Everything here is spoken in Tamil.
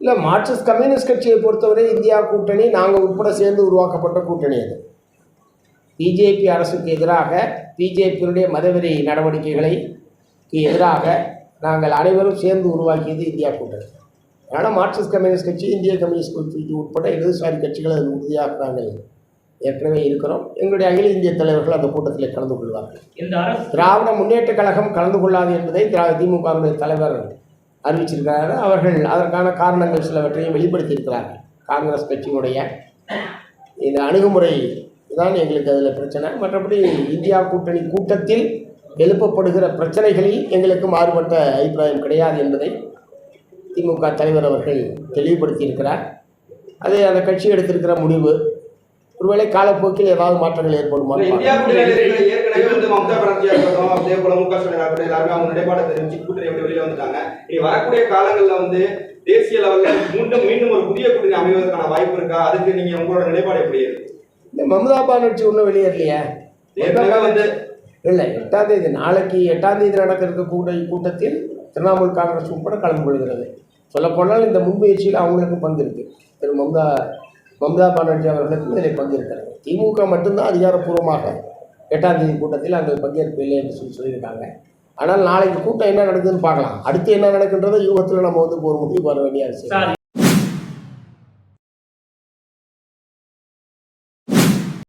இல்லை, மார்க்சிஸ்ட் கம்யூனிஸ்ட் கட்சியை பொறுத்தவரை இந்தியா கூட்டணி நாங்கள் உட்பட சேர்ந்து உருவாக்கப்பட்ட கூட்டணி. அது பிஜேபி அரசுக்கு எதிராக, பிஜேபியினுடைய மதவெறி நடவடிக்கைகளுக்கு எதிராக நாங்கள் அனைவரும் சேர்ந்து உருவாக்கியது இந்தியா கூட்டணி. அதனால் மார்க்சிஸ்ட் கம்யூனிஸ்ட் கட்சி, இந்திய கம்யூனிஸ்ட் கட்சி உட்பட இடதுசாரி கட்சிகள் அது உறுதியாக நாங்கள் ஏற்கனவே இருக்கிறோம். எங்களுடைய அகில இந்திய தலைவர்கள் அந்த கூட்டத்தில் கலந்து கொள்வார்கள். திராவிட முன்னேற்ற கழகம் கலந்து கொள்ளாது என்பதை திமுகவுடைய தலைவர் அறிவிச்சிருக்கிறார். அவர்கள் அதற்கான காரணங்கள் சிலவற்றையும் வெளிப்படுத்தியிருக்கிறார்கள். காங்கிரஸ் கட்சியினுடைய இந்த அணுகுமுறை தான் எங்களுக்கு அதில் பிரச்சனை. மற்றபடி இந்தியா கூட்டணி கூட்டத்தில் எழுப்பப்படுகிற பிரச்சனைகளில் எங்களுக்கு மாறுபட்ட அபிப்பிராயம் கிடையாது என்பதை திமுக தலைவர் அவர்கள் தெளிவுபடுத்தியிருக்கிறார். அது அந்த கட்சி எடுத்திருக்கிற முடிவு. ஒருவேளை காலப்போக்கில் ஏதாவது மாற்றங்கள் ஏற்படுமா? வரக்கூடிய காலங்களில் தேசிய லெவலில் மீண்டும் ஒரு புதிய கூட்டணி அமைவதற்கான வாய்ப்பு இருக்கா? அதுக்கு நீங்க உங்களோட நிலைப்பாடு எப்படி இருக்கு? இந்த மம்தா பானர்ஜி ஒன்றும் வெளியேறலையா? இல்லை, 8ஆம் தேதி, நாளைக்கு 8ஆம் தேதி நடக்க இருக்கக்கூடிய கூட்டத்தில் திரிணாமுல் காங்கிரஸ் உட்பட கலந்து கொள்கிறது. சொல்லப்போனால் இந்த முன்முயற்சியில் அவங்களுக்கும் பங்கு இருக்குது. திரு மம்தா பானர்ஜி அவர்களுக்கும் இதில் பங்கு இருக்கிறது. திமுக மட்டும்தான் அதிகாரப்பூர்வமாக 8ஆம் தேதி கூட்டத்தில் அங்கே பங்கேற்பு இல்லை என்று சொல்லியிருக்காங்க. ஆனால் நாளைக்கு கூட்டம் என்ன நடக்குதுன்னு பார்க்கலாம். அடுத்து என்ன நடக்குன்றதை யூகத்தில் நம்ம ஒரு முடிவு வர வேண்டிய அவசியம்.